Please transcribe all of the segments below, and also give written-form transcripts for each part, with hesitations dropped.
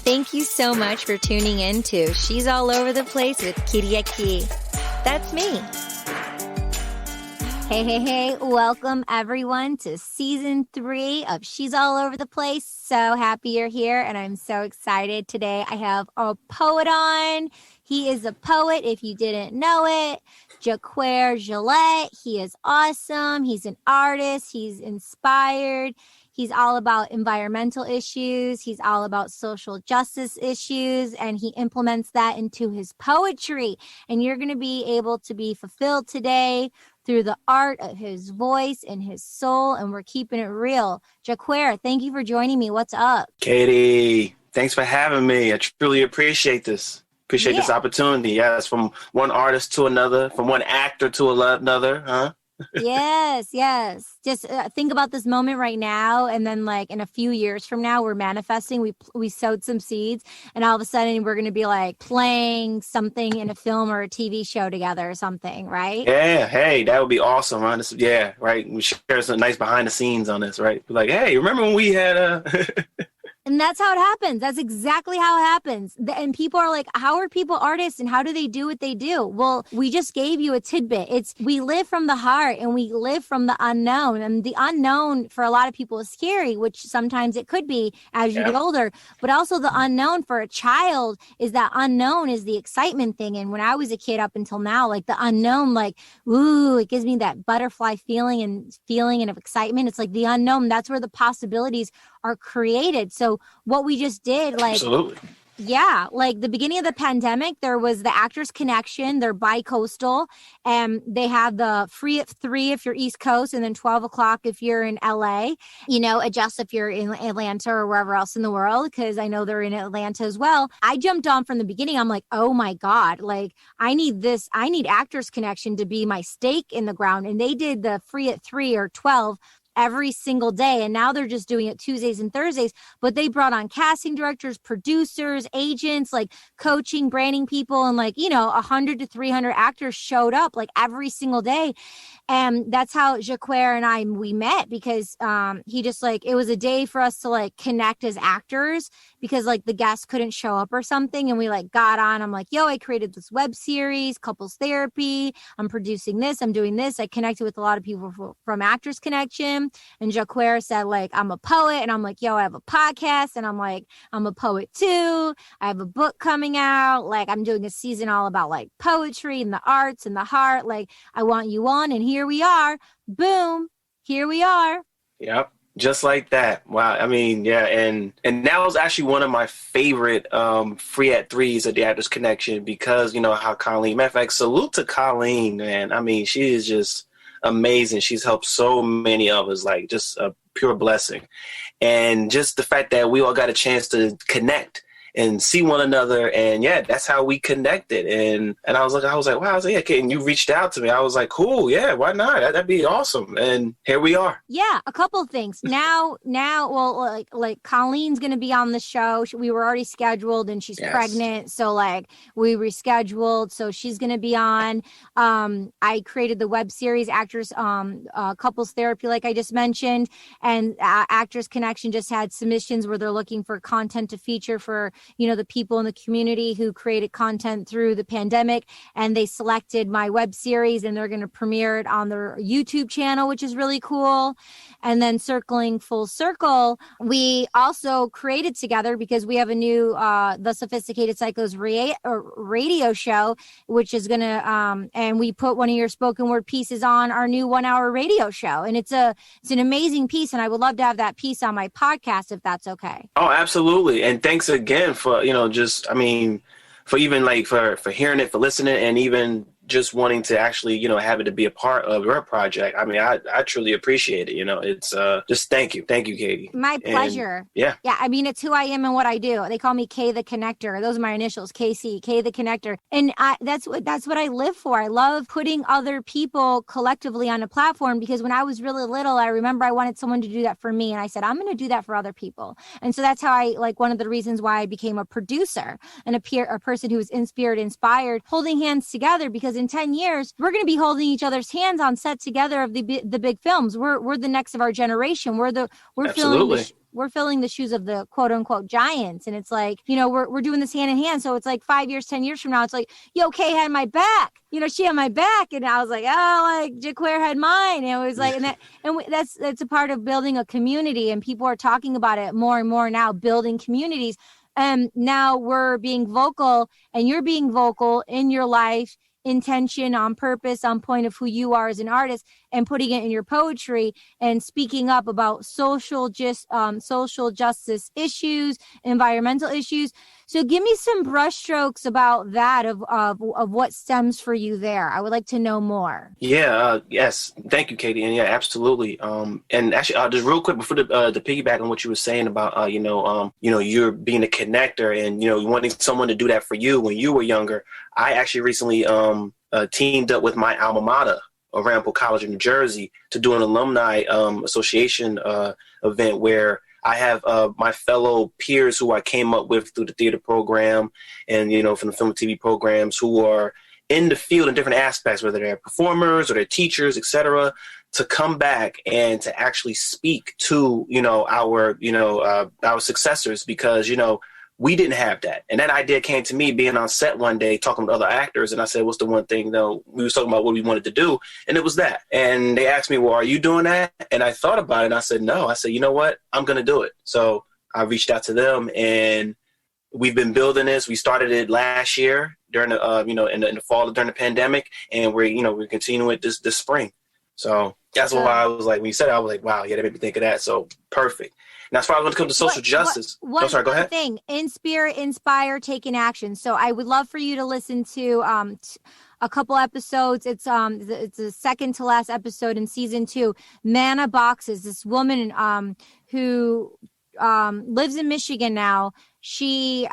Thank you so much for tuning in to She's All Over the Place with Kiriaki. That's me. Hey. Welcome everyone to season 3 of She's All Over the Place. So happy you're here and I'm so excited. Today I have a poet on. He is a poet if you didn't know it. Jaquair Gillette. He is awesome. He's an artist. He's inspired. He's all about environmental issues. He's all about social justice issues, and he implements that into his poetry. And you're going to be able to be fulfilled today through the art of his voice and his soul, and we're keeping it real. Jaquair, thank you for joining me. What's up? Katie, thanks for having me. I truly appreciate this. Appreciate this opportunity. Yes, from one artist to another, from one actor to another, huh? Yes. Just think about this moment right now, and then like in a few years from now, we're manifesting. We sowed some seeds, and all of a sudden we're going to be like playing something in a film or a TV show together or something, right? Yeah. Hey, that would be awesome. Huh? Yeah, right. We share some nice behind the scenes on this, right? Like, hey, remember when we had And that's how it happens. That's exactly how it happens. And people are like, how are people artists and how do they do what they do? Well, we just gave you a tidbit. We live from the heart and we live from the unknown. And the unknown for a lot of people is scary, which sometimes it could be as you get older. But also the unknown for a child is that unknown is the excitement thing. And when I was a kid up until now, like the unknown, like, ooh, it gives me that butterfly feeling and of excitement. It's like the unknown. That's where the possibilities are created. So what we just did, like, absolutely. Yeah, like the beginning of the pandemic, there was the Actors Connection. They're bi-coastal, and they have the free at 3 if you're East Coast, and then 12 o'clock if you're in LA. Adjust if you're in Atlanta or wherever else in the world, because I know they're in Atlanta as well. I jumped on from the beginning. I'm like, oh my God, like I need Actors Connection to be my stake in the ground. And they did the free at 3 or 12 every single day. And now they're just doing it Tuesdays and Thursdays, but they brought on casting directors, producers, agents, like coaching, branding people, and 100 to 300 actors showed up like every single day. And that's how Jaquair and we met, because he just it was a day for us to like connect as actors, because like the guests couldn't show up or something. And we got on, I'm like, yo, I created this web series, couples therapy. I'm producing this. I'm doing this. I connected with a lot of people from Actors Connection. And Jaquair said, I'm a poet. And I'm like, yo, I have a podcast. And I'm like, I'm a poet too. I have a book coming out. Like, I'm doing a season all about like poetry and the arts and the heart. Like, I want you on. And here we are. Boom. Here we are. Yep. Just like that. Wow. I mean, yeah. And that was actually one of my favorite free at 3s at the Actors Connection, because, how Colleen, matter of fact, salute to Colleen, man. I mean, she is just amazing. She's helped so many of us, like just a pure blessing. And just the fact that we all got a chance to connect and see one another, and that's how we connected. And I was like, wow, yeah, okay. And you reached out to me. I was like, cool, yeah, why not? That'd be awesome. And here we are. Yeah, a couple of things. Now, well, like Colleen's gonna be on the show. We were already scheduled, and she's pregnant, so we rescheduled. So she's gonna be on. I created the web series Actors Couples Therapy, like I just mentioned, and Actors Connection just had submissions where they're looking for content to feature for the people in the community who created content through the pandemic, and they selected my web series, and they're going to premiere it on their YouTube channel, which is really cool. And then circling full circle, we also created together, because we have a new The Sophisticated Psychos radio show, which is going to and we put one of your spoken word pieces on our new 1-hour radio show, and it's an amazing piece, and I would love to have that piece on my podcast if that's okay. Oh, absolutely. And thanks again for, for even for hearing it, for listening, and even just wanting to actually, have it to be a part of your project. I mean, I truly appreciate it. It's just thank you, Katie. My pleasure. Yeah. I mean, it's who I am and what I do. They call me K the Connector. Those are my initials, KC, K the Connector. And that's what I live for. I love putting other people collectively on a platform, because when I was really little, I remember I wanted someone to do that for me, and I said, I'm going to do that for other people. And so that's how one of the reasons why I became a producer and a person who was inspired, holding hands together, because in 10 years, we're going to be holding each other's hands on set together of the big films. We're the next of our generation. We're we're filling the shoes of the quote unquote giants. And it's like, we're doing this hand in hand. So it's like 5 years, 10 years from now, it's like, yo, Kay had my back. She had my back. And I was like, oh, like Jaquair had mine. And it was like, that's a part of building a community. And people are talking about it more and more now, building communities. And now we're being vocal, and you're being vocal in your life, intention, on purpose, on point of who you are as an artist, and putting it in your poetry and speaking up about social justice issues, environmental issues. So give me some brushstrokes about that of what stems for you there. I would like to know more. Yeah. Yes. Thank you, Katie. And yeah, absolutely. And actually, just real quick before the piggyback on what you were saying about, you're being a connector and, wanting someone to do that for you when you were younger. I actually recently teamed up with my alma mater, Ramapo College in New Jersey, to do an alumni association event where I have my fellow peers who I came up with through the theater program and, from the film and TV programs, who are in the field in different aspects, whether they're performers or they're teachers, et cetera, to come back and to actually speak to, our successors, because, we didn't have that. And that idea came to me being on set one day talking with other actors. And I said, what's the one thing, though? We were talking about what we wanted to do. And it was that. And they asked me, well, are you doing that? And I thought about it. And I said, no. I said, you know what? I'm going to do it. So I reached out to them, and we've been building this. We started it last year during the, in the fall during the pandemic. And we're continuing it this spring. So that's why I was like, when you said it, I was like, wow, yeah, that made me think of that. So perfect. Now, as far as when it comes to social justice, go ahead. Thing, inspire, taking action. So I would love for you to listen to a couple episodes. It's the second to last episode in season 2. Manna Boxes, this woman who lives in Michigan now. She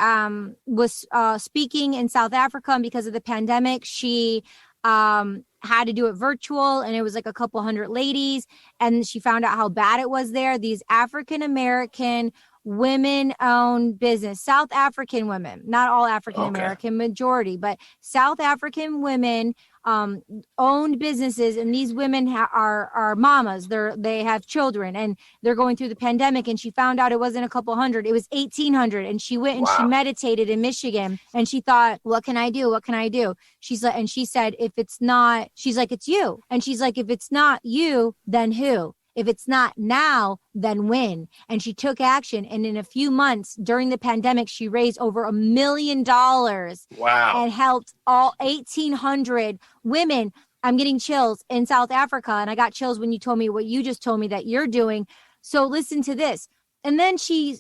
was speaking in South Africa, and because of the pandemic, she had to do it virtual, and it was like a couple hundred ladies, and she found out how bad it was there. These African-American women-owned business, South African women, not all African-American, majority, but South African women owned businesses, and these women are mamas. They have children, and they're going through the pandemic. And she found out it wasn't a couple hundred; it was 1,800. And she went and she meditated in Michigan, and she thought, "What can I do? What can I do?" She's like, and she said, "If it's not," she's like, "It's you." And she's like, "If it's not you, then who? If it's not now, then when?" And she took action. And in a few months during the pandemic, she raised over $1 million. Wow. And helped all 1,800 women. I'm getting chills in South Africa. And I got chills when you told me what you just told me that you're doing. So listen to this. And then she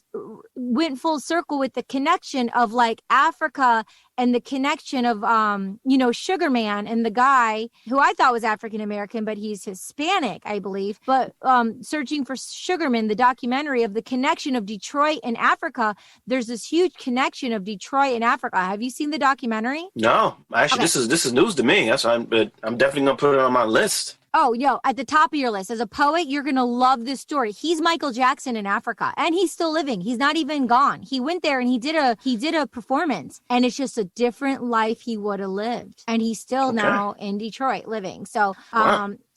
went full circle with the connection of like Africa and the connection of, Sugar Man and the guy who I thought was African-American, but he's Hispanic, I believe. But searching for Sugarman, the documentary of the connection of Detroit and Africa, there's this huge connection of Detroit and Africa. Have you seen the documentary? No, actually, this is news to me. I'm definitely going to put it on my list. Oh, at the top of your list. As a poet, you're going to love this story. He's Michael Jackson in Africa, and he's still living. He's not even gone. He went there and he did a performance, and it's just a different life he would have lived. And he's still now in Detroit living. So,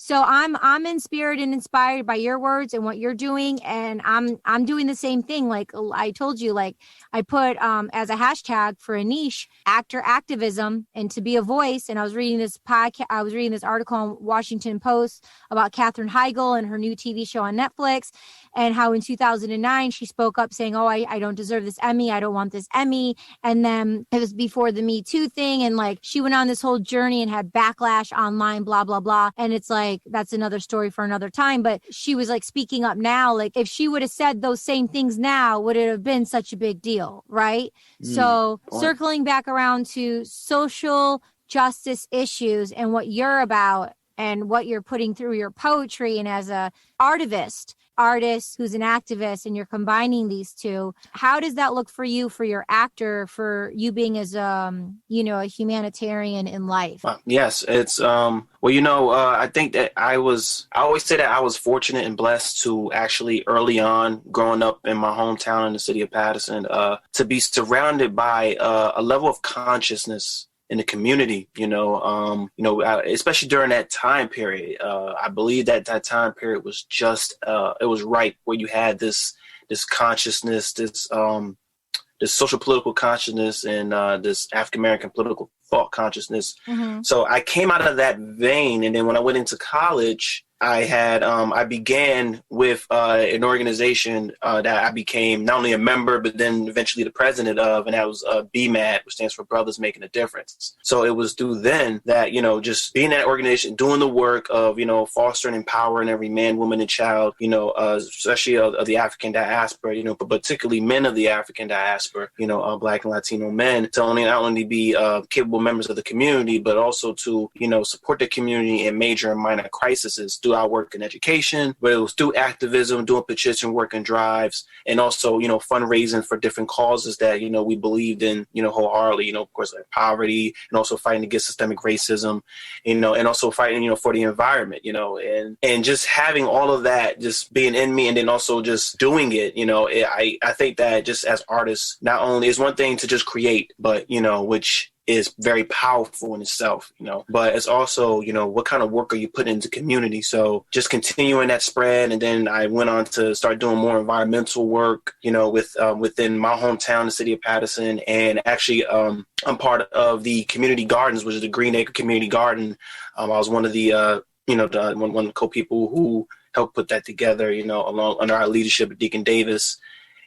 So I'm inspired and inspired by your words and what you're doing. And I'm doing the same thing. Like I told you, like I put as a hashtag for a niche, actor activism, and to be a voice. And I was reading this article on Washington Post about Katherine Heigl and her new TV show on Netflix, and how in 2009 she spoke up saying, I don't deserve this Emmy. I don't want this Emmy. And then it was before the Me Too thing. And like she went on this whole journey and had backlash online, blah, blah, blah. And it's like, that's another story for another time. But she was like speaking up now. Like if she would have said those same things now, would it have been such a big deal? Right. So circling back around to social justice issues and what you're about and what you're putting through your poetry, and as a artist who's an activist, and you're combining these two, how does that look for you, for your actor, for you being as a humanitarian in life? Yes, it's I think that I always say that I was fortunate and blessed to actually early on growing up in my hometown in the city of Paterson, to be surrounded by a level of consciousness in the community, especially during that time period. I believe that time period was just, it was right where you had this this consciousness, this social political consciousness, and this African American political thought consciousness. Mm-hmm. So I came out of that vein, and then when I went into college, I began with an organization that I became not only a member, but then eventually the president of, and that was BMAD, which stands for Brothers Making a Difference. So it was through then that, just being in that organization, doing the work of, fostering and empowering every man, woman, and child, especially of the African diaspora, but particularly men of the African diaspora, Black and Latino men, to not only be capable members of the community, but also to, support the community in major and minor crises through our work in education, but it was through activism, doing petition work and drives, and also, fundraising for different causes that, we believed in, wholeheartedly, of course, like poverty, and also fighting against systemic racism, and also fighting, for the environment, and just having all of that just being in me, and then also just doing it, I think that just as artists, not only is one thing to just create, but, which is very powerful in itself, but it's also, what kind of work are you putting into community? So just continuing that spread. And then I went on to start doing more environmental work, within my hometown, the city of Paterson. And actually, I'm part of the community gardens, which is the Greenacre Community Garden. I was one of the, one of the co-people who helped put that together, along under our leadership of Deacon Davis,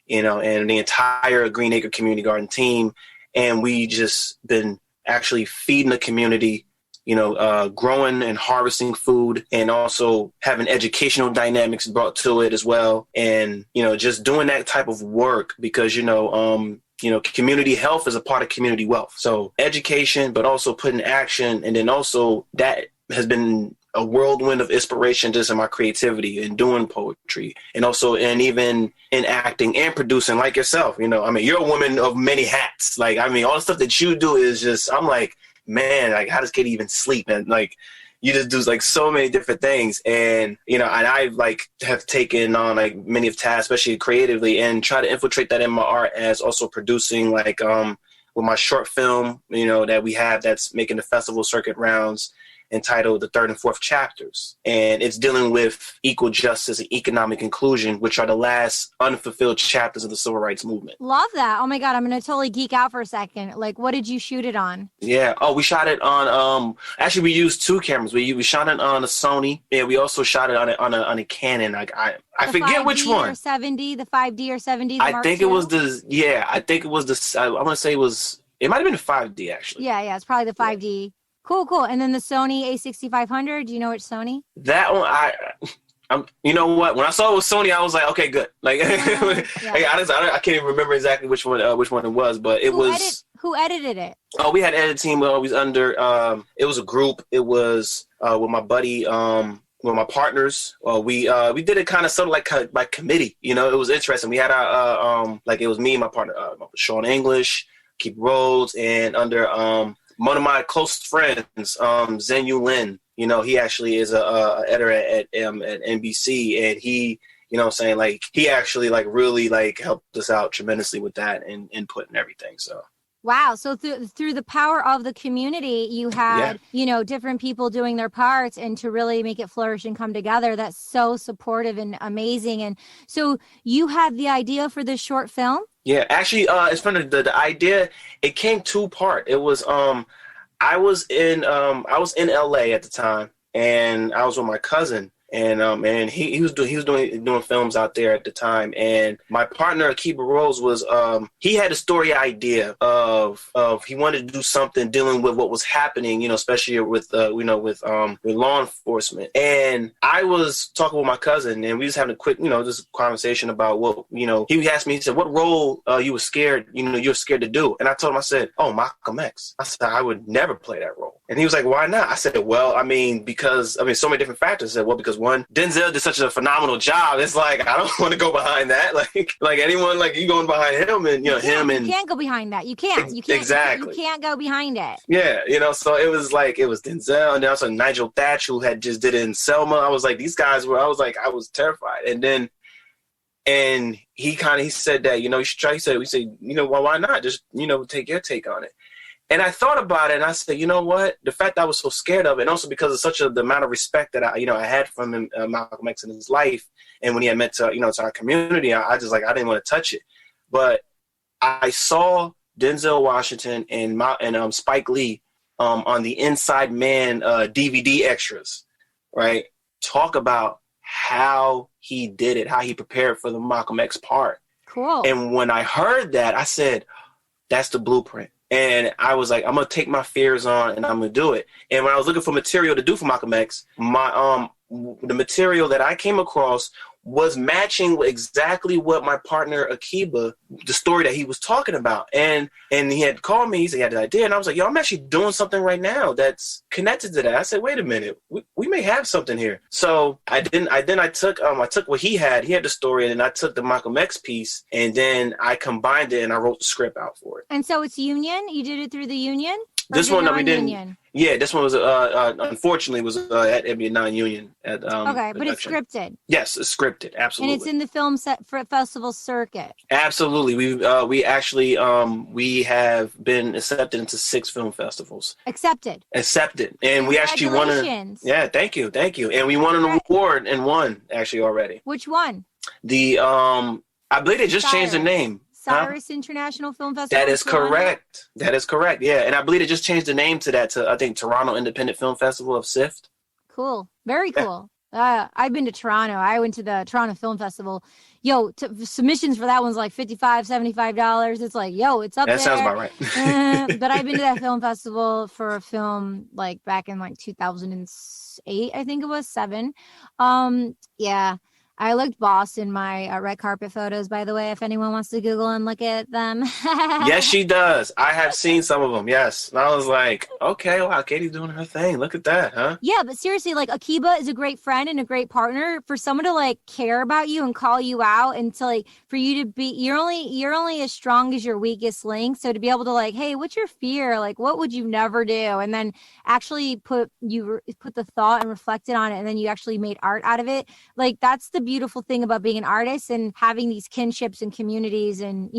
and the entire Greenacre Community Garden team. And we just been actually feeding the community, growing and harvesting food, and also having educational dynamics brought to it as well. And, just doing that type of work because, community health is a part of community wealth. So education, but also putting action. And then also that has been a whirlwind of inspiration just in my creativity and doing poetry, and also even in acting and producing, like yourself. You're a woman of many hats. All the stuff that you do is just, I'm like, man, how does Katie even sleep? And you just do so many different things. And, and I have taken on many of tasks, especially creatively, and try to infiltrate that in my art as also producing with my short film, that we have that's making the festival circuit rounds, entitled The Third and Fourth Chapters. And it's dealing with equal justice and economic inclusion, which are the last unfulfilled chapters of the civil rights movement. Love that. Oh my God, I'm going to totally geek out for a second. What did you shoot it on? Yeah. Oh, we shot it on, actually we used two cameras. We shot it on a Sony, and we also shot it on a Canon. I forget which one. Or 70, the 5D or 70. I think it was I want to say it might have been the 5D actually. Yeah. It's probably the 5D. Yeah. Cool. And then the Sony A6500. Do you know which Sony? That one, you know what? When I saw it was Sony, I was like, okay, good. I can't even remember exactly which one it was, but it was. Who edited it? Oh, we had an edit team. We were always under. It was a group. It was with my buddy. With my partners. We did it kind of sort of by committee. It was interesting. We had our it was me and my partner, Sean English, Keith Rhodes, and under one of my close friends, Zenu Lin, he actually is a editor at NBC, and he, he actually really helped us out tremendously with that and input and everything. So. Wow. So through the power of the community, you had, different people doing their parts, and to really make it flourish and come together. That's so supportive and amazing. And so you had the idea for this short film? Yeah, actually, it's funny. The idea, it came two-part. It was I was in LA at the time, and I was with my cousin, and he was doing films out there at the time. And my partner Akiba Rose was he had a story idea of he wanted to do something dealing with what was happening, especially with law enforcement. And I was talking with my cousin, and we was having a quick just conversation about what he asked me. He said, "What role you were scared you're scared to do?" And I told him, I said, "Oh, Malcolm X." I said, "I would never play that role." And he was like, "Why not?" I said, "Well, because so many different factors." I said, "Well, because one, Denzel did such a phenomenal job. It's I don't want to go behind that. Like anyone, you going behind him, and you can't go behind that. You can't. Exactly. You can't go behind it. Yeah, so it was it was Denzel, and then also Nigel Thatch, who had just did it in Selma. I was like, these guys were. I was terrified. And he said that you should try. He said, why not just take your take on it. And I thought about it, and I said, you know what? The fact that I was so scared of it, and also because of the amount of respect that I had from him, Malcolm X in his life, and when he had met to our community, I didn't want to touch it. But I saw Denzel Washington and Spike Lee on the Inside Man DVD extras, right? Talk about how he did it, how he prepared for the Malcolm X part. Cool. And when I heard that, I said, that's the blueprint. And I was like, I'm going to take my fears on and I'm going to do it. And when I was looking for material to do for Malcolm X, the material that I came across was matching exactly what my partner Akiba, the story that he was talking about. And he had called me, he said he had an idea, and I was like, yo, I'm actually doing something right now that's connected to that. I said, wait a minute, we may have something here. So I took what he had the story, and then I took the Malcolm X piece, and then I combined it and I wrote the script out for it. And so it's Union? You did it through the Union? This one that we didn't. Yeah, this one was unfortunately was at a non-union. Okay, but it's scripted. Yes, it's scripted, absolutely. And it's in the film festival circuit. Absolutely, we have been accepted into 6 film festivals. Accepted, and we actually won. Yeah, thank you, and we won an award and won actually already. Which one? The I believe they just changed the name. Cyrus International Film Festival. That is correct. Yeah. And I believe it just changed the name to that, I think, Toronto Independent Film Festival of SIFT. Cool. Very cool. I've been to Toronto. I went to the Toronto Film Festival. Yo, submissions for that one's like $55, $75. It's like, yo, it's up there. That sounds about right. But I've been to that film festival for a film like back in like 2008, I think it was 7. Yeah. I looked boss in my red carpet photos, by the way, if anyone wants to Google and look at them. Yes, she does. I have seen some of them, yes. And I was like, okay, wow, Katie's doing her thing. Look at that, huh? Yeah, but seriously, like, Akiba is a great friend and a great partner. For someone to, like, care about you and call you out and to, like, for you to be, you're only as strong as your weakest link. So to be able to, like, hey, what's your fear? Like, what would you never do? And then actually put the thought and reflected on it, and then you actually made art out of it. Like, that's the beautiful thing about being an artist and having these kinships and communities, and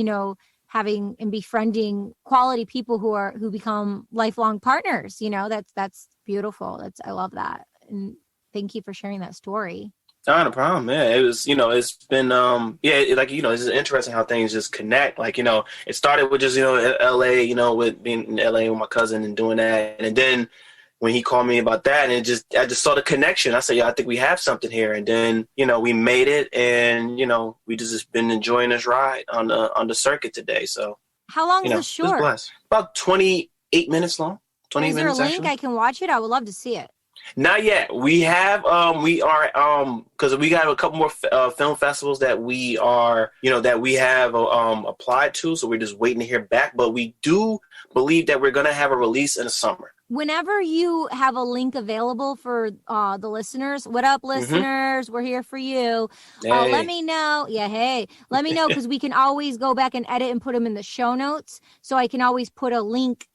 having and befriending quality people who become lifelong partners. That's beautiful. I love that, and thank you for sharing that story. Not a problem. Yeah, it was. It's been. It's interesting how things just connect. Like, it started with just L.A. With being in L.A. with my cousin and doing that, and then when he called me about that, and I just saw the connection. I said, yeah, I think we have something here. And then, we made it, and, we just been enjoying this ride on the circuit today. So how long is the short? About 28 minutes long. 28 minutes. Is there a link I can watch it? I would love to see it. Not yet. We have, because we got a couple more film festivals that we are, that we have applied to. So we're just waiting to hear back. But we do believe that we're going to have a release in the summer. Whenever you have a link available for the listeners, what up, listeners? We're here for you. Hey. Let me know. Yeah, hey. Let me know, because we can always go back and edit and put them in the show notes. So I can always put a link,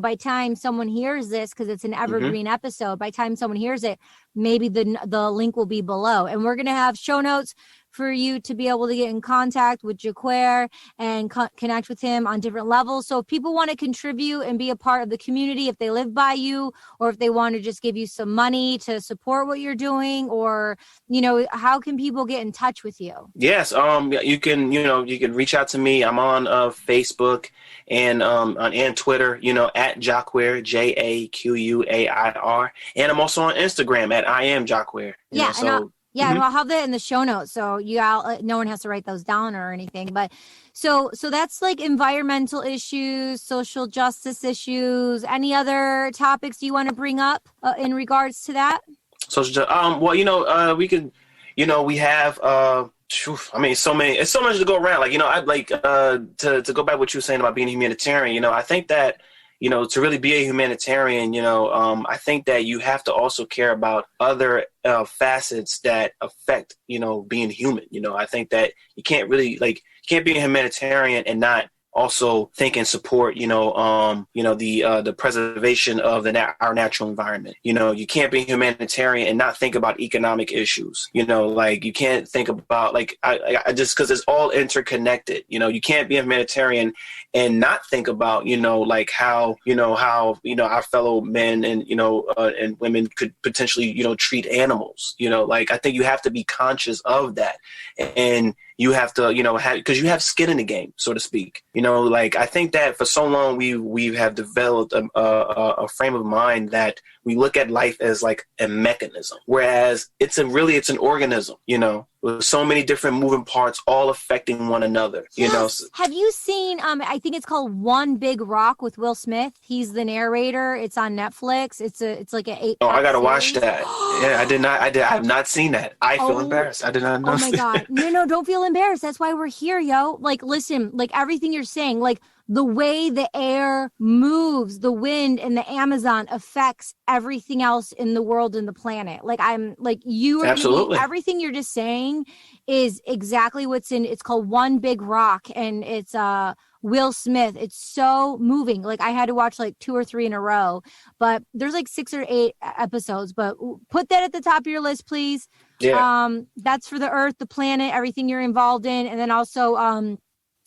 by time someone hears this, because it's an evergreen episode, by time someone hears it, maybe the link will be below. And we're going to have show notes for you to be able to get in contact with Jaquair and connect with him on different levels. So if people want to contribute and be a part of the community, if they live by you, or if they want to just give you some money to support what you're doing, or, how can people get in touch with you? Yes. You can reach out to me. I'm on Facebook and on Twitter, at Jaquair, Jaquair. And I'm also on Instagram at I am Jaquair. Yeah. And I'll have that in the show notes, so no one has to write those down or anything. But so that's like environmental issues, social justice issues. Any other topics you want to bring up in regards to that? Social. We could. We have. It's so much to go around. Like, I'd like to go back to what you were saying about being a humanitarian. I think that, to really be a humanitarian, I think that you have to also care about other facets that affect, being human. I think that you can't really, you can't be a humanitarian and not also think and support, the preservation of our natural environment. You can't be humanitarian and not think about economic issues. Like you can't think about like I just because it's all interconnected. You can't be a humanitarian and not think about like how our fellow men and and women could potentially treat animals. Like I think you have to be conscious of that, and you have to because you have skin in the game, so to speak. Like I think that for so long we have developed a frame of mind that we look at life as like a mechanism, whereas it's an organism, with so many different moving parts all affecting one another. Yes. Have you seen I think it's called One Big Rock with Will Smith? He's the narrator. It's on Netflix. It's like an 8. Oh, I gotta watch that. Yeah, I have not seen that. I feel embarrassed. I did not know. Oh my God. No, don't feel embarrassed. That's why we're here, yo. Like, listen, like everything you're saying, like the way the air moves, the wind in the Amazon affects everything else in the world and the planet. Like I'm like you are absolutely everything you're just saying is exactly what's in. It's called One Big Rock, and it's Will Smith. It's so moving. Like I had to watch like 2 or 3 in a row, but there's like 6 or 8 episodes. But put that at the top of your list, please. Yeah. That's for the earth, the planet, everything you're involved in, and then also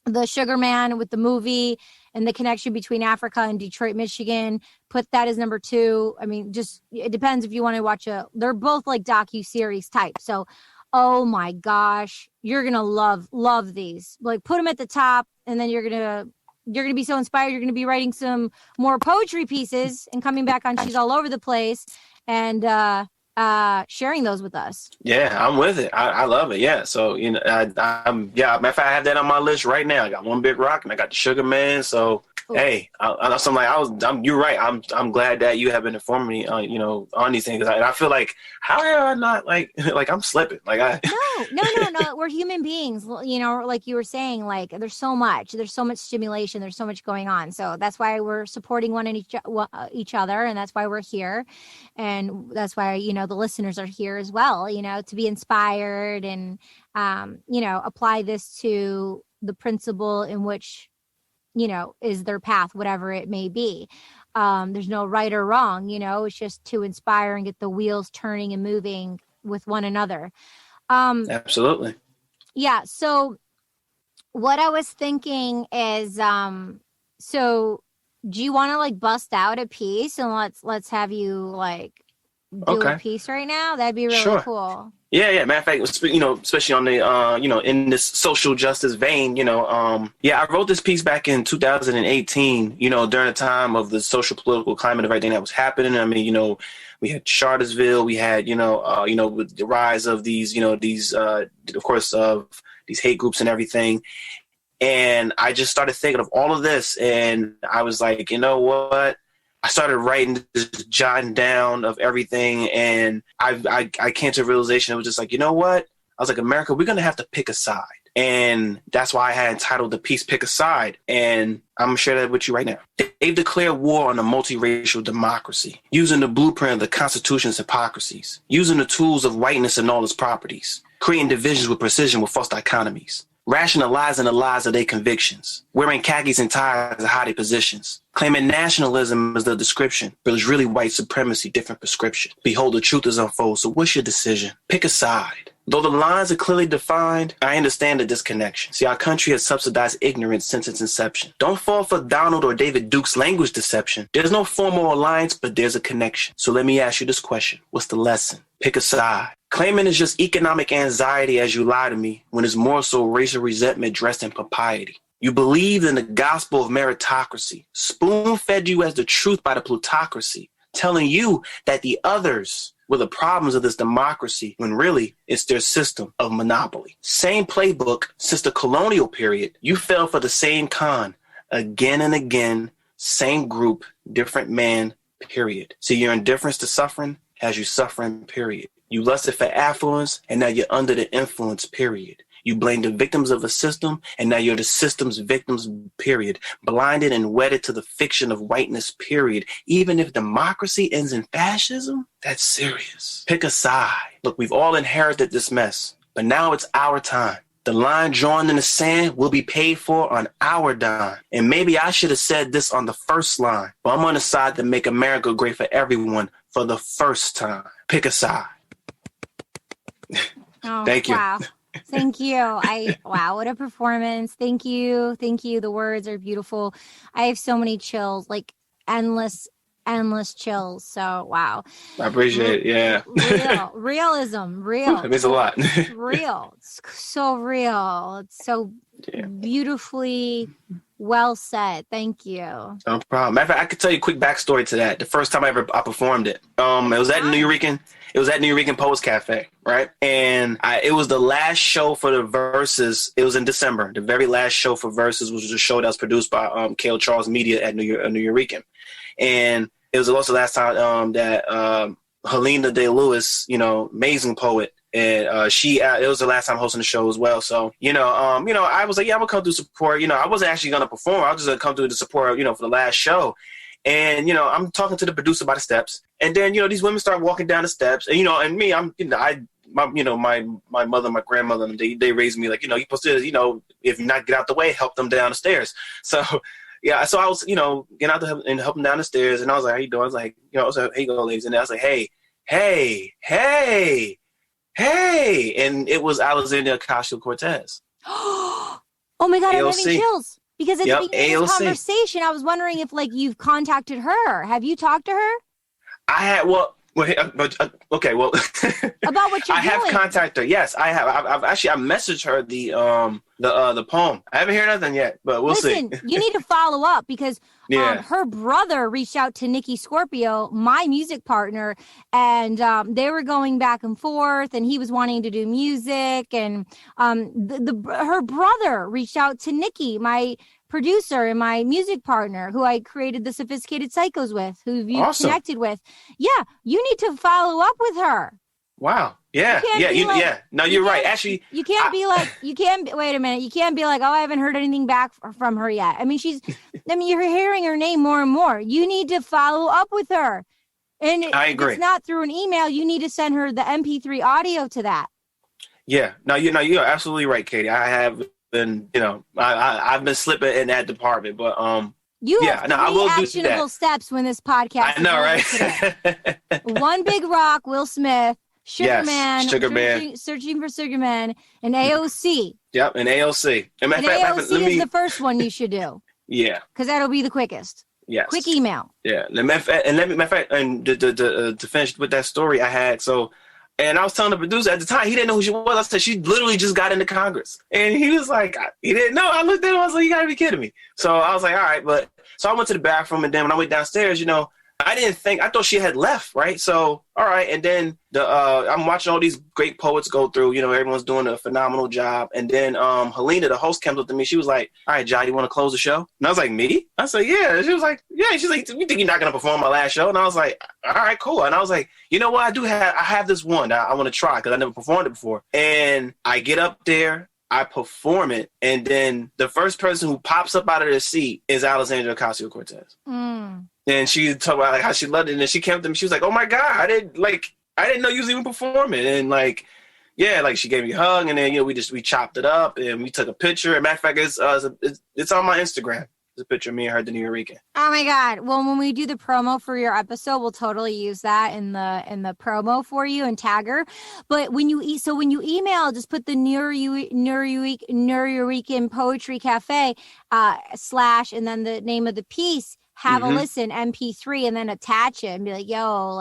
the Sugar Man with the movie and the connection between Africa and Detroit, Michigan. Put that as number 2. I mean, just it depends if you want to watch they're both like docu-series type. So, oh my gosh, you're gonna love these. Like put them at the top, and then you're gonna be so inspired. You're gonna be writing some more poetry pieces and coming back on She's All Over the Place and sharing those with us. Yeah, I'm with it. I love it. Yeah. So, matter of fact, I have that on my list right now. I got One Big Rock and I got the Sugar Man. So, hey, you're right. I'm glad that you have been informing me on, on these things. And I feel like, how am I not like I'm slipping? Like No. We're human beings, like you were saying, like there's so much stimulation. There's so much going on. So that's why we're supporting one and each other. And that's why we're here. And that's why, the listeners are here as well, to be inspired and, apply this to the principle in which, is their path, whatever it may be. There's no right or wrong, it's just to inspire and get the wheels turning and moving with one another. Absolutely. Yeah. So what I was thinking is, so do you want to like bust out a piece and let's have you like do a piece right now? That'd be really cool. Yeah. Matter of fact, especially on the, in this social justice vein, I wrote this piece back in 2018, during the time of the social political climate of everything that was happening. I mean, we had Charlottesville, we had, with the rise of these, of course, of these hate groups and everything. And I just started thinking of all of this. And I was like, you know what? I started writing, jotting down of everything, and I came to a realization. It was just like, you know what? I was like, America, we're going to have to pick a side. And that's why I had entitled the piece Pick a Side. And I'm going to share that with you right now. They've declared war on a multiracial democracy, using the blueprint of the Constitution's hypocrisies, using the tools of whiteness and all its properties, creating divisions with precision with false dichotomies, rationalizing the lies of their convictions, wearing khakis and ties to hide their positions, claiming nationalism is the description, but it's really white supremacy, different prescription. Behold, the truth is unfold, so what's your decision? Pick a side. Though the lines are clearly defined, I understand the disconnection. See, our country has subsidized ignorance since its inception. Don't fall for Donald or David Duke's language deception. There's no formal alliance, but there's a connection. So let me ask you this question. What's the lesson? Pick a side. Claiming it's just economic anxiety as you lie to me, when it's more so racial resentment dressed in propriety. You believed in the gospel of meritocracy, spoon-fed you as the truth by the plutocracy, telling you that the others were the problems of this democracy, when really it's their system of monopoly. Same playbook since the colonial period. You fell for the same con again and again, same group, different man, period. See, your indifference to suffering has you suffering, period. You lusted for affluence, and now you're under the influence, period. You blame the victims of a system, and now you're the system's victims, period. Blinded and wedded to the fiction of whiteness, period. Even if democracy ends in fascism, that's serious. Pick a side. Look, we've all inherited this mess, but now it's our time. The line drawn in the sand will be paid for on our dime. And maybe I should have said this on the first line, but I'm on the side to make America great for everyone for the first time. Pick a side. Oh, Thank you. Wow. Thank you. Wow, what a performance. Thank you. Thank you. The words are beautiful. I have so many chills, like endless chills. So, wow. I appreciate it. Yeah. Realism. Real. It means a lot. Real. It's so real. It's so beautifully well said. Thank you. No problem. Matter of fact, I could tell you a quick backstory to that. The first time I performed it, it was at Nuyorican Poets Café, right? And it was the last show for the Verses. It was in December. The very last show for Verses, which was a show that was produced by K.L. Charles Media at Nuyorican. And it was also the last time that Helena Day Lewis, amazing poet, and it was the last time hosting the show as well. So, I was like, yeah, I'm gonna come through support. I wasn't actually gonna perform. I was just gonna come through to support, for the last show. And, I'm talking to the producer by the steps. And then, these women start walking down the steps. And, and me, my mother, my grandmother, they raised me like, you're supposed to, if you not get out the way, help them down the stairs. So, yeah, so I was, getting out there and helping down the stairs. And I was like, how you doing? I was like, I was like, hey, you go, ladies. And then I was like, hey. And it was Alexandria Ocasio-Cortez. Oh, my God, I'm having chills. Because at the beginning of this conversation, I was wondering if, you've contacted her. Have you talked to her? I had, okay, well. About what you're doing. I have contacted her. Yes, I have. I messaged her the poem. I haven't heard nothing yet, but we'll see. Listen, you need to follow up because her brother reached out to Nikki Scorpio, my music partner, and they were going back and forth, and he was wanting to do music, and her brother reached out to Nikki, my producer and my music partner, who I created the Sophisticated Psychos with, who you connected with. Yeah, you need to follow up with her. Wow. Yeah. No, you're right. Actually, you can't wait a minute. You can't be like, oh, I haven't heard anything back from her yet. I mean, you're hearing her name more and more. You need to follow up with her. And I agree. It's not through an email. You need to send her the MP3 audio to that. Yeah. No, you're absolutely right, Katie. I have been, I've been slipping in that department, but you have three actionable steps when this podcast. I know, right? One Big Rock, Will Smith, Sugar Man, searching for Sugar Man, and AOC. Yep, and AOC. And AOC is the first one you should do. Yeah, because that'll be the quickest. Yes. Quick email. Yeah, and to finish with that story I had, and I was telling the producer at the time, he didn't know who she was. I said, she literally just got into Congress. And he was like, he didn't know. I looked at him, I was like, you gotta be kidding me. So I was like, all right, so I went to the bathroom, and then when I went downstairs, I thought she had left, right? So, all right, and then I'm watching all these great poets go through, everyone's doing a phenomenal job. And then Helena, the host, comes up to me. She was like, all right, Jai, you want to close the show? And I was like, me? I said, yeah. She was like, yeah. She's like, you think you're not going to perform my last show? And I was like, all right, cool. And I was like, you know what? I have this one that I want to try because I never performed it before. And I get up there, I perform it, and then the first person who pops up out of their seat is Alexandria Ocasio-Cortez. And she talked about how she loved it, and then she came up to me. She was like, "Oh my God, I didn't know you was even performing." And she gave me a hug, and then we chopped it up, and we took a picture. As a matter of fact, it's on my Instagram. It's a picture of me and her, the Nuyorican. Oh my God! Well, when we do the promo for your episode, we'll totally use that in the promo for you and tag her. But when you email, just put the Nuyorican Poetry Cafe / and then the name of the piece. Have a listen, MP3, and then attach it and be like, yo,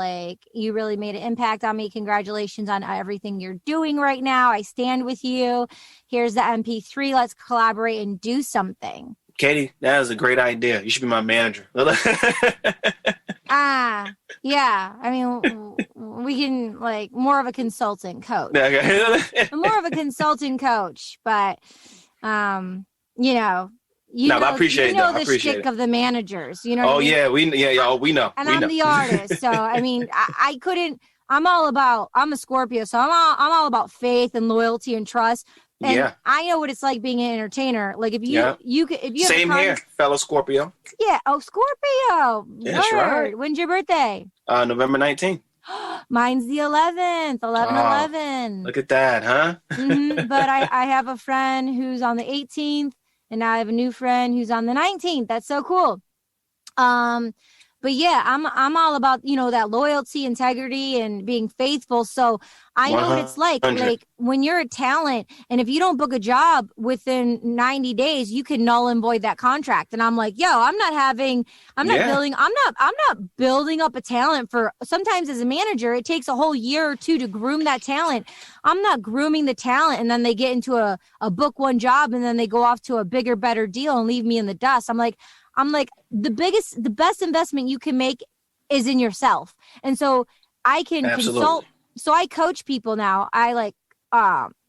you really made an impact on me. Congratulations on everything you're doing right now. I stand with you. Here's the MP3. Let's collaborate and do something. Katie, that is a great idea. You should be my manager. Yeah. I mean, we can more of a consultant coach. More of a consultant coach, but, but I appreciate that. The shtick of the managers. You know. Oh yeah, we know. And I'm the artist, so I mean, I couldn't. I'm a Scorpio, so I'm all about faith and loyalty and trust. And I know what it's like being an entertainer. Like if you same here, fellow Scorpio. Yeah. Oh, Scorpio. That's right. When's your birthday? November 19th. Mine's the 11th, 11 Oh, 11. look at that, huh? But I have a friend who's on the 18th, and I have a new friend who's on the 19th. That's so cool. But yeah, I'm all about, that loyalty, integrity, and being faithful. So I know what it's like 100. when you're a talent, and if you don't book a job within 90 days, you can null and void that contract. And I'm like, yo, I'm not building up a talent for, sometimes as a manager, it takes a whole year or two to groom that talent. I'm not grooming the talent and then they get into a book one job and then they go off to a bigger, better deal and leave me in the dust. I'm like, the best investment you can make is in yourself. And so I can consult. So I coach people now.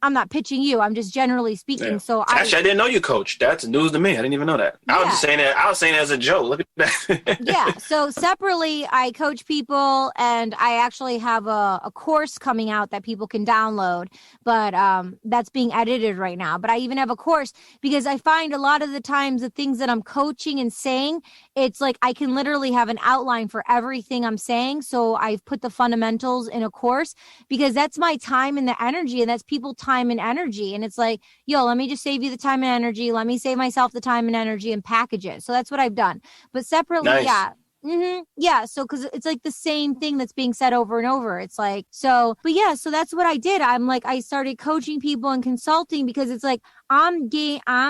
I'm not pitching you. I'm just generally speaking. Yeah. So actually, I didn't know you coach. That's news to me. I didn't even know that. Yeah. I was just saying that. I was saying it as a joke. Look at that. Yeah. So separately, I coach people, and I actually have a course coming out that people can download, but that's being edited right now. But I even have a course because I find a lot of the times the things that I'm coaching and saying, it's like I can literally have an outline for everything I'm saying. So I've put the fundamentals in a course because that's my time and the energy, and that's people time and energy. And it's like, yo, let me just save you the time and energy. Let me save myself the time and energy and package it. So that's what I've done. But separately, nice. Yeah. Mm-hmm. Yeah. So, cause it's like the same thing that's being said over and over. It's like, so, but yeah, so that's what I did. I started coaching people and consulting because it's like, I'm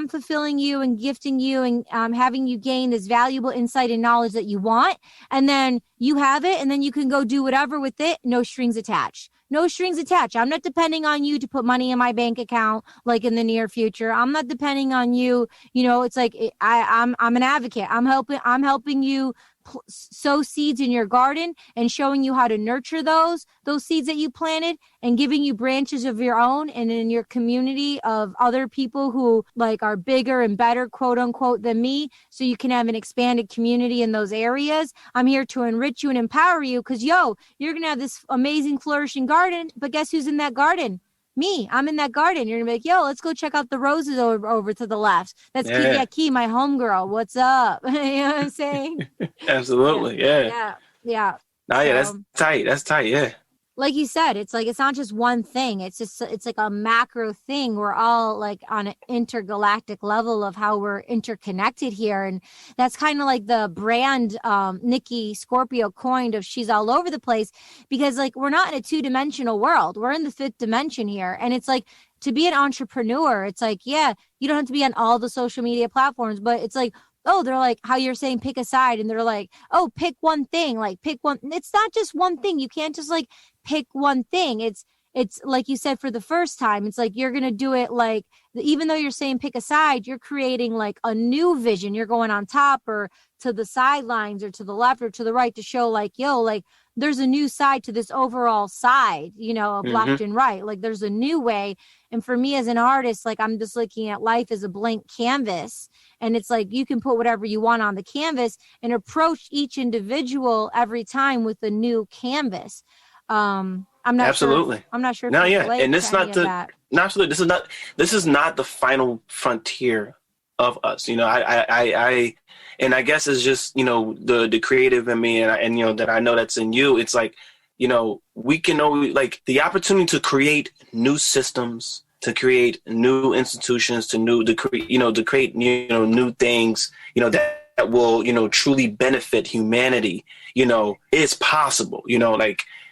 fulfilling you and gifting you and having you gain this valuable insight and knowledge that you want. And then you have it, and then you can go do whatever with it. No strings attached. No strings attached. I'm not depending on you to put money in my bank account, like in the near future. I'm not depending on you. It's like I'm an advocate. I'm helping you sow seeds in your garden and showing you how to nurture those seeds that you planted, and giving you branches of your own and in your community of other people who like are bigger and better, quote unquote, than me. So you can have an expanded community in those areas. I'm here to enrich you and empower you because, you're going to have this amazing flourishing garden. But guess who's in that garden? Me. I'm in that garden. You're going to be like, yo, let's go check out the roses over to the left. That's Key, my homegirl. What's up? You know what I'm saying? Absolutely. Yeah. Yeah. Oh, yeah, that's tight. That's tight. Yeah. Like you said, it's like, it's not just one thing. It's like a macro thing. We're all like on an intergalactic level of how we're interconnected here. And that's kind of like the brand Nikki Scorpio coined of she's all over the place, because like, we're not in a 2-dimensional world. We're in the 5th dimension here. And it's like, to be an entrepreneur, it's like, yeah, you don't have to be on all the social media platforms, but it's like, oh, they're like how you're saying, pick a side. And they're like, oh, pick one thing, like pick one. It's not just one thing. You can't just like pick one thing. It's like you said, for the first time, it's like, you're going to do it. Like, even though you're saying pick a side, you're creating like a new vision. You're going on top or to the sidelines or to the left or to the right to show like, yo, like there's a new side to this overall side, of left and right. Like there's a new way. And for me as an artist, like I'm just looking at life as a blank canvas. And it's like, you can put whatever you want on the canvas and approach each individual every time with a new canvas. I'm not absolutely sure. I'm not sure. No, yeah. And this is not this is not the final frontier of us. I guess it's just, the creative in me and that I know that's in you. It's like, we can always like the opportunity to create new systems, to create new institutions, to create new things, that will, truly benefit humanity, is possible,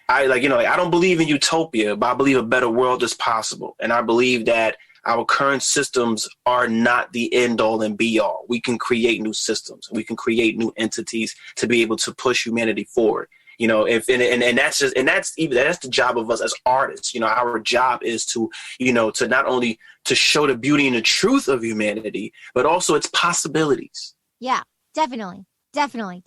I don't believe in utopia, but I believe a better world is possible. And I believe that our current systems are not the end all and be all. We can create new systems. We can create new entities to be able to push humanity forward. That's the job of us as artists. Our job is to not only to show the beauty and the truth of humanity, but also its possibilities. Yeah, definitely. Definitely.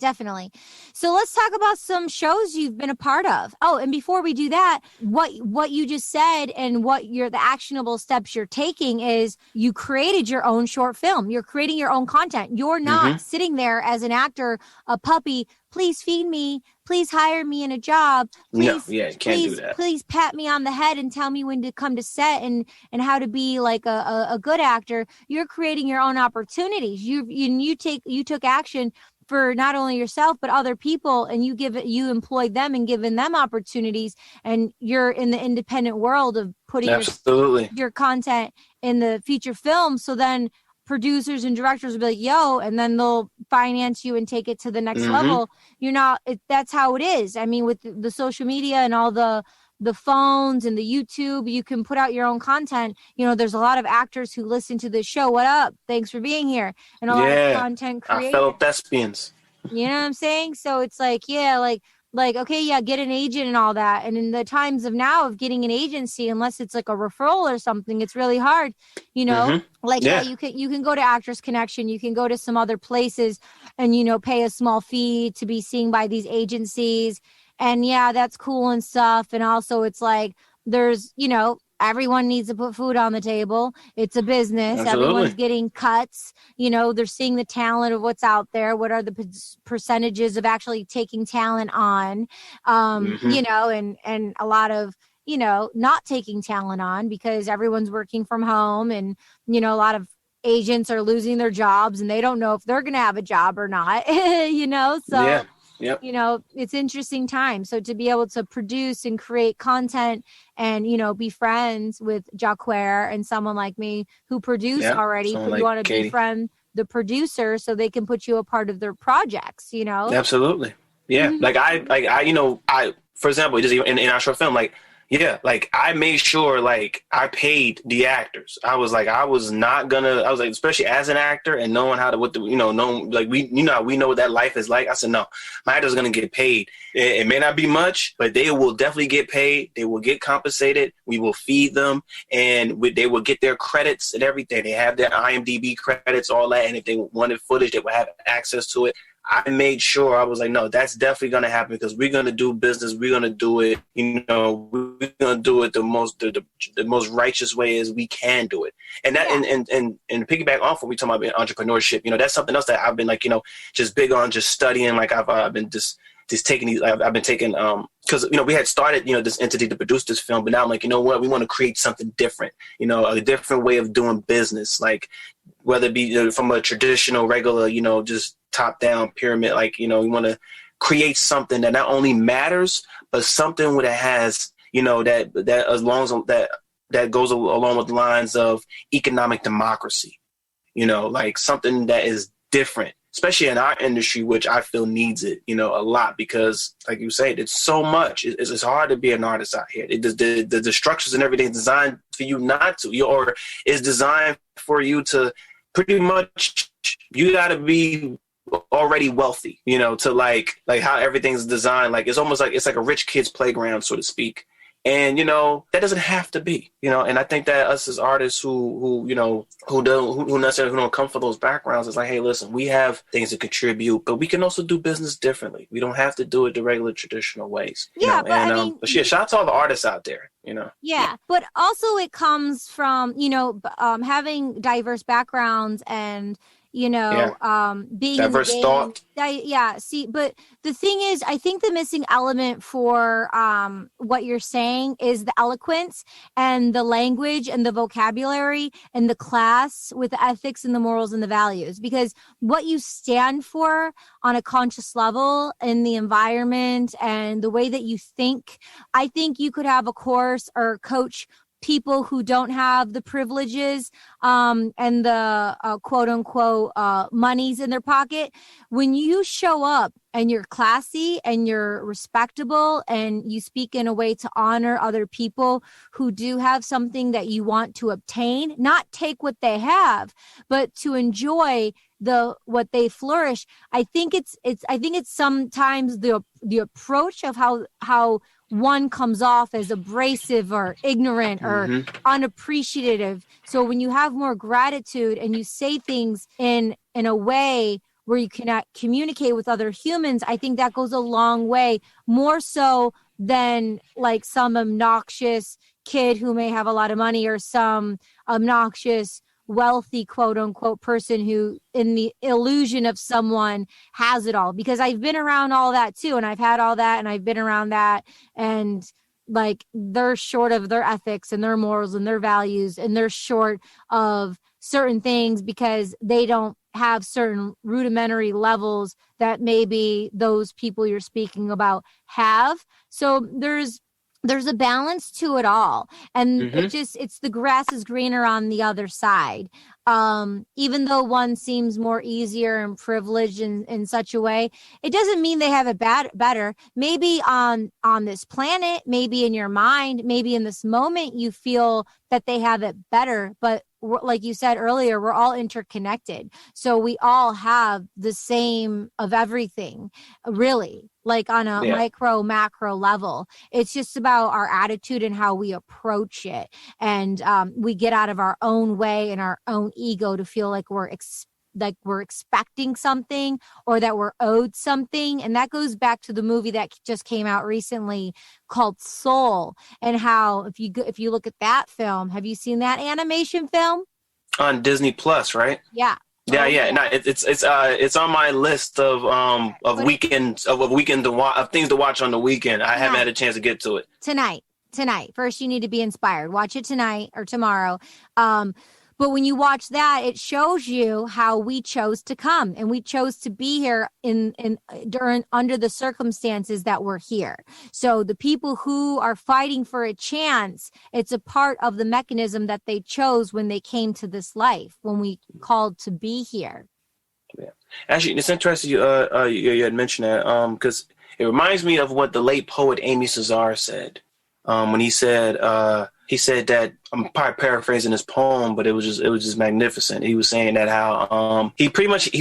So let's talk about some shows you've been a part of. Oh, and before we do that, what you just said and the actionable steps you're taking is you created your own short film. You're creating your own content. You're not sitting there as an actor, a puppy. Please feed me. Please hire me in a job. Please, can't do that. Please pat me on the head and tell me when to come to set and how to be like a good actor. You're creating your own opportunities. You took action for not only yourself but other people, and you employ them and giving them opportunities, and you're in the independent world of putting your content in the feature film. So then producers and directors will be like, yo, and then they'll finance you and take it to the next level. That's how it is. I mean, with the social media and all the phones and the YouTube, you can put out your own content. There's a lot of actors who listen to this show. What up? Thanks for being here. And a lot of content creators. Our fellow thespians. You know what I'm saying? So it's like, okay, yeah, get an agent and all that. And in the times of now of getting an agency, unless it's like a referral or something, it's really hard, you can go to Actors Connection, you can go to some other places and, pay a small fee to be seen by these agencies. And yeah, that's cool and stuff. And also it's like, there's, everyone needs to put food on the table. It's a business. Absolutely. Everyone's getting cuts. They're seeing the talent of what's out there. What are the percentages of actually taking talent on, and a lot of, not taking talent on because everyone's working from home, and, a lot of agents are losing their jobs and they don't know if they're going to have a job or not, so. Yeah. Yep. It's interesting time. So to be able to produce and create content and, be friends with Jaquair and someone like me who produce already, but you want to befriend the producer so they can put you a part of their projects, Absolutely. Yeah. I, for example, just in our short film, I made sure, I paid the actors. I was especially as an actor and knowing how to, we know what that life is like. I said, no, my actors are going to get paid. It may not be much, but they will definitely get paid. They will get compensated. We will feed them, and they will get their credits and everything. They have their IMDb credits, all that. And if they wanted footage, they will have access to it. I made sure, I was like, no, that's definitely going to happen because we're going to do business. We're going to do it, we're going to do it the most righteous way as we can do it. And that, and piggyback off what we talking about entrepreneurship, that's something else that I've been just big on, just studying. I've been just taking these, I've been taking, cause we had started, this entity to produce this film, but now I'm like, you know what, we want to create something different, a different way of doing business. Whether it be from a traditional, regular, just top down pyramid, we want to create something that not only matters, but something that has, that as long as that goes along with the lines of economic democracy, something that is different, especially in our industry, which I feel needs it, a lot, because like you said, it's so much. It's hard to be an artist out here. The structures and everything is designed for you not to, or is designed for you to pretty much, you got to be already wealthy, to like how everything's designed. It's almost like it's like a rich kid's playground, so to speak. And, that doesn't have to be, and I think that us as artists who don't come from those backgrounds, it's like, hey, listen, we have things to contribute, but we can also do business differently. We don't have to do it the regular traditional ways. Yeah. But shout out to all the artists out there, Yeah. But also it comes from, having diverse backgrounds and, being diverse in the game. Thought. But the thing is, I think the missing element for what you're saying is the eloquence and the language and the vocabulary and the class with the ethics and the morals and the values, because what you stand for on a conscious level in the environment and the way that you think, I think you could have a course or coach people who don't have the privileges and the quote unquote monies in their pocket. When you show up and you're classy and you're respectable and you speak in a way to honor other people who do have something that you want to obtain, not take what they have, but to enjoy what they flourish. I think it's sometimes the approach of how one comes off as abrasive or ignorant or unappreciative. So when you have more gratitude and you say things in a way where you cannot communicate with other humans, I think that goes a long way, more so than like some obnoxious kid who may have a lot of money or some obnoxious wealthy quote unquote person who in the illusion of someone has it all. Because I've been around all that too, and I've had all that, and I've been around that, and like they're short of their ethics and their morals and their values, and they're short of certain things because they don't have certain rudimentary levels that maybe those people you're speaking about have. So there's a balance to it all. And it's the grass is greener on the other side. Even though one seems more easier and privileged in such a way, it doesn't mean they have it better. Maybe on this planet, maybe in your mind, maybe in this moment, you feel that they have it better. But like you said earlier, we're all interconnected. So we all have the same of everything, really, like on a micro, macro level. It's just about our attitude and how we approach it. And we get out of our own way and our own ego to feel like we're expecting something or that we're owed something. And that goes back to the movie that just came out recently called Soul, and how if you look at that film, have you seen that animation film? On Disney Plus, right? Yeah. Yeah. No, it's on my list of weekends of things to watch on the weekend. I haven't had a chance to get to it. Tonight. First, you need to be inspired. Watch it tonight or tomorrow. But when you watch that, it shows you how we chose to come, and we chose to be here under the circumstances that we're here. So the people who are fighting for a chance, it's a part of the mechanism that they chose when they came to this life, when we called to be here. Yeah, actually, it's interesting you had mentioned that because it reminds me of what the late poet Amy Cesar said when he said that, I'm probably paraphrasing his poem, but it was just magnificent. He was saying that how he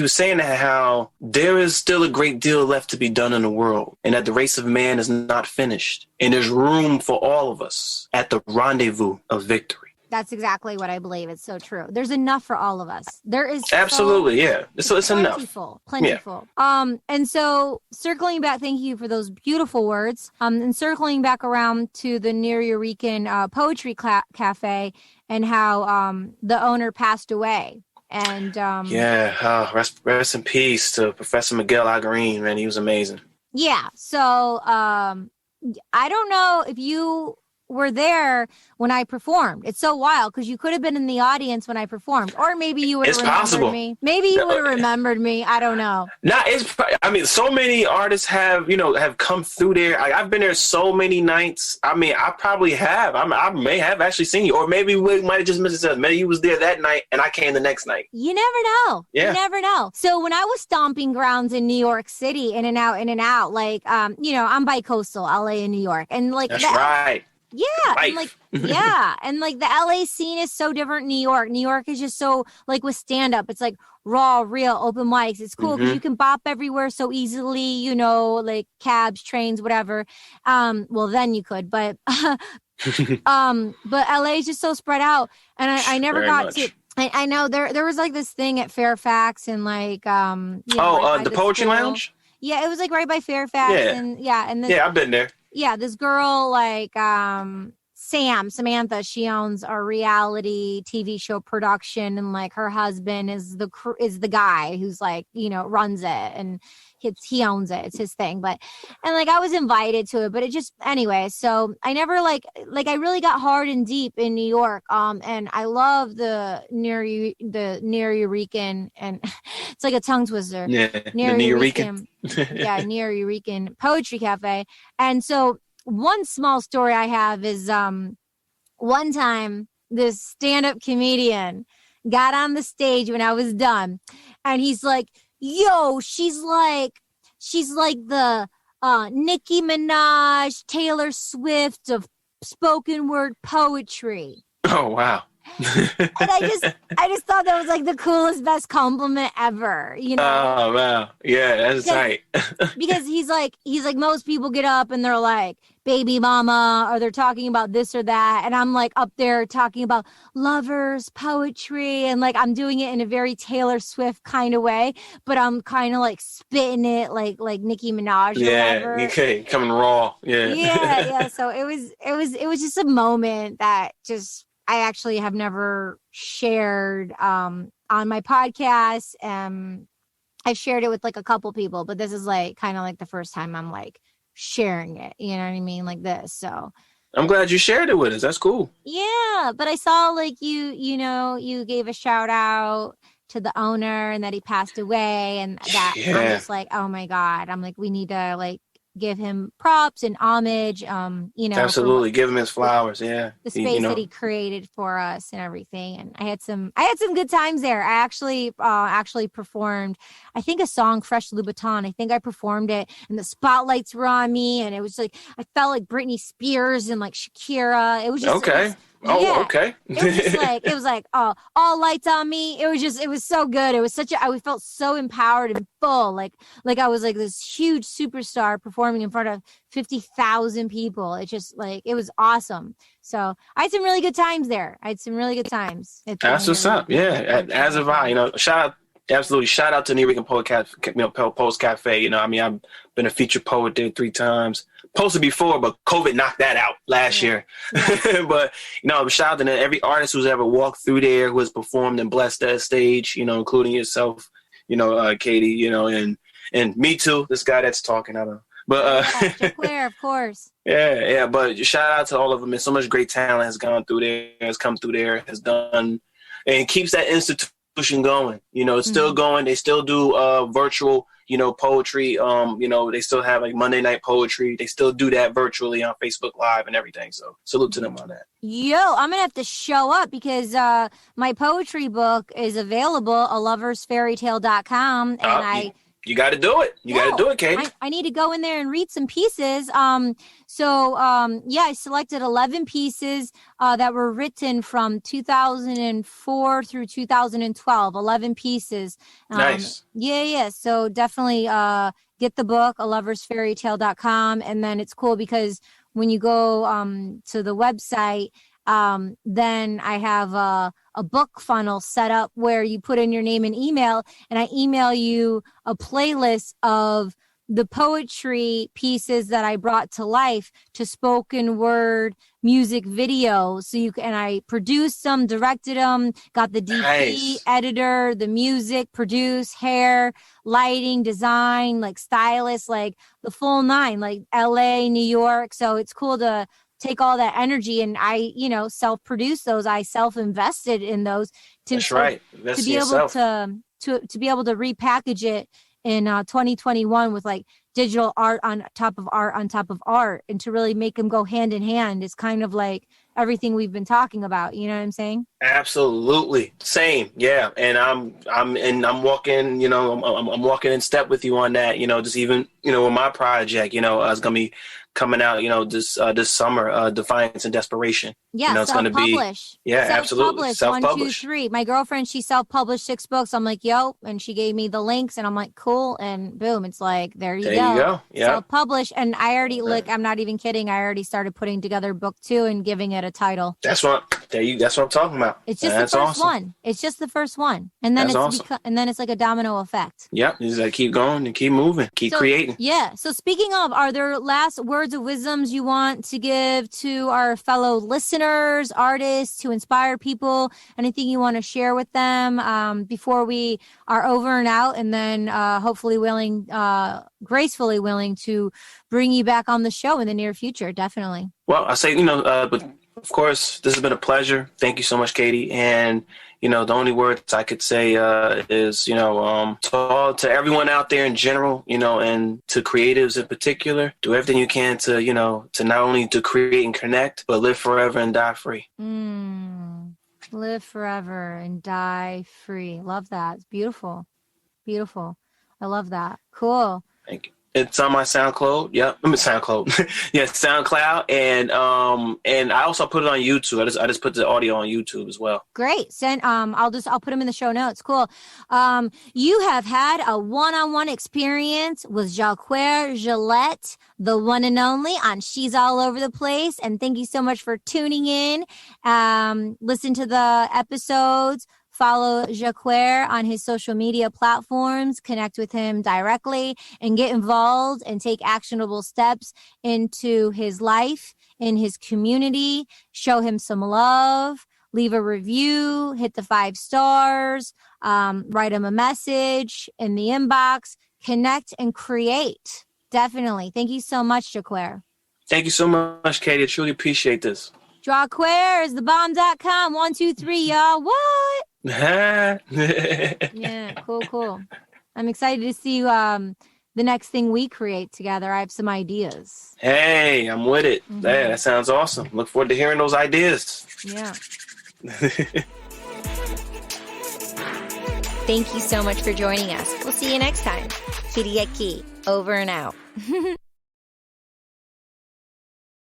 was saying that how there is still a great deal left to be done in the world, and that the race of man is not finished, and there's room for all of us at the rendezvous of victory. That's exactly what I believe. It's so true. There's enough for all of us. There is absolutely, it's plentiful, enough. Plentiful. Yeah. And so circling back, thank you for those beautiful words. And circling back around to the Nuyorican Poetry Cafe and how the owner passed away. And rest in peace to Professor Miguel Agarin, man. He was amazing. Yeah. So I don't know if you were there when I performed. It's so wild because you could have been in the audience when I performed, or maybe you would have remembered me. Maybe you would have remembered me. I don't know. So many artists have come through there. I've been there so many nights. I probably have. I may have actually seen you, or maybe we might have just missed it. Maybe you was there that night and I came the next night. You never know. Yeah. You never know. So when I was stomping grounds in New York City, in and out, like, I'm bi-coastal, LA and New York. And like, that's right. Yeah, and like the LA scene is so different. New York is just so like with stand up, it's like raw, real, open mics. It's cool because you can bop everywhere so easily, like cabs, trains, whatever. Well, then you could, but but LA is just so spread out, and I never got to. I know there was like this thing at Fairfax and like the Poetry Lounge. Yeah, it was like right by Fairfax, and I've been there. Yeah, this girl, like Samantha, she owns a reality TV show production, and like her husband is the guy who's like, runs it, and he owns it. It's his thing. And like I was invited to it, but it just anyway. So I never like I really got hard and deep in New York. And I love the Nuyorican, and it's like a tongue twister. Yeah, Nuyorican. Yeah, Nuyorican Poetry Cafe. And so one small story I have is one time this stand-up comedian got on the stage when I was done, and he's like, yo, she's like the Nicki Minaj, Taylor Swift of spoken word poetry. Oh, wow. And I just thought that was like the coolest, best compliment ever, Oh, wow. Yeah, that's tight. Because he's like most people get up and they're like baby mama, or they're talking about this or that, and I'm like up there talking about lovers, poetry, and like I'm doing it in a very Taylor Swift kind of way, but I'm kind of like spitting it like Nicki Minaj. Yeah, okay, coming raw. Yeah. So it was just a moment that just I actually have never shared on my podcast. I've shared it with like a couple people, but this is like kind of like the first time I'm like sharing it. You know what I mean? Like this. So I'm glad you shared it with us. That's cool. Yeah, but I saw like you gave a shout out to the owner and that he passed away, and that I'm just like, oh my God, I'm like, we need to like give him props and homage, absolutely, give him his flowers. The space that he created for us and everything. And I had some good times there. I actually performed, I think, a song, Fresh Louboutin. I think I performed it and the spotlights were on me, and it was like I felt like Britney Spears and like Shakira. It was just okay. Okay. It was like all lights on me. It was so good. It was I felt so empowered and full. Like I was like this huge superstar performing in front of 50,000 people. It just like, it was awesome. So I had some really good times there. That's what's up. Yeah. As have I, shout out to Nuyorican Poets Café. I've been a featured poet there 3 times. Posted before, but COVID knocked that out last year. But, shout out to every artist who's ever walked through there, who has performed and blessed that stage, including yourself, Katie, and me too, this guy that's talking, I don't know. But Jaquair, of course. Yeah. But shout out to all of them. And so much great talent has gone through there, has come through there, has done, and keeps that institution going. It's still going. They still do virtual, poetry. They still have like Monday night poetry. They still do that virtually on Facebook Live and everything. So salute to them on that. Yo, I'm gonna have to show up because my poetry book is available, aloversfairytale.com, and you got to do it. You got to do it, Katie. I need to go in there and read some pieces. I selected 11 pieces that were written from 2004 through 2012. 11 pieces. Nice. Yeah. So definitely get the book, aloversfairytale.com. And then it's cool because when you go to the website, then I have a book funnel set up where you put in your name and email, and I email you a playlist of the poetry pieces that I brought to life to spoken word music videos. So I produced them, directed them, got the DP, editor, the music, produce, hair, lighting, design, like stylist, like the full 9, like LA, New York. So it's cool to take all that energy, and I, self-produce those. I self-invested in those to be able to repackage it in 2021 with like digital art on top of art, and to really make them go hand in hand is kind of like everything we've been talking about. You know what I'm saying? Absolutely. Same. Yeah. And I'm walking, I'm walking in step with you on that, just even, with my project, it's going to be coming out, this summer, Defiance and Desperation. Yeah, it's going to be. Yeah, absolutely. Self-publish. 1, 2, 3. My girlfriend, she self-published 6 books. I'm like, yo, and she gave me the links, and I'm like, cool, and boom, it's like, there you go. Yeah. Self-publish, and I already I'm not even kidding. I already started putting together book 2 and giving it a title. That's what I'm talking about. It's just the first one. It's just the first one, and then it's like a domino effect. Yep, you just gotta keep going and keep moving, keep creating. Yeah. So speaking of, are there last words of wisdoms you want to give to our fellow listeners, artists, to inspire people? Anything you want to share with them before we are over and out, and then hopefully gracefully willing to bring you back on the show in the near future? Definitely. Well, I say, but of course, this has been a pleasure. Thank you so much, Katie. And, the only words I could say is, to everyone out there in general, and to creatives in particular, do everything you can to, to not only to create and connect, but live forever and die free. Live forever and die free. Love that. It's beautiful. Beautiful. I love that. Cool. Thank you. It's on my SoundCloud. Yep, SoundCloud. Yeah, SoundCloud, and I also put it on YouTube. I just put the audio on YouTube as well. Great. I'll put them in the show notes. Cool. You have had a one-on-one experience with Jaquair Gillette, the one and only, on She's All Over the Place. And thank you so much for tuning in. Listen to the episodes. Follow Jaquair on his social media platforms, connect with him directly, and get involved and take actionable steps into his life, in his community. Show him some love, leave a review, hit the 5 stars, write him a message in the inbox, connect and create. Definitely. Thank you so much, Jaquair. Thank you so much, Katie. I truly appreciate this. Jaquair is thebomb.com. 1, 2, 3, y'all. What? Yeah, cool. I'm excited to see the next thing we create together. I have some ideas. Hey, I'm with it. Mm-hmm. Yeah, that sounds awesome. Look forward to hearing those ideas. Yeah. Thank you so much for joining us. We'll see you next time. Kiriaki, over and out.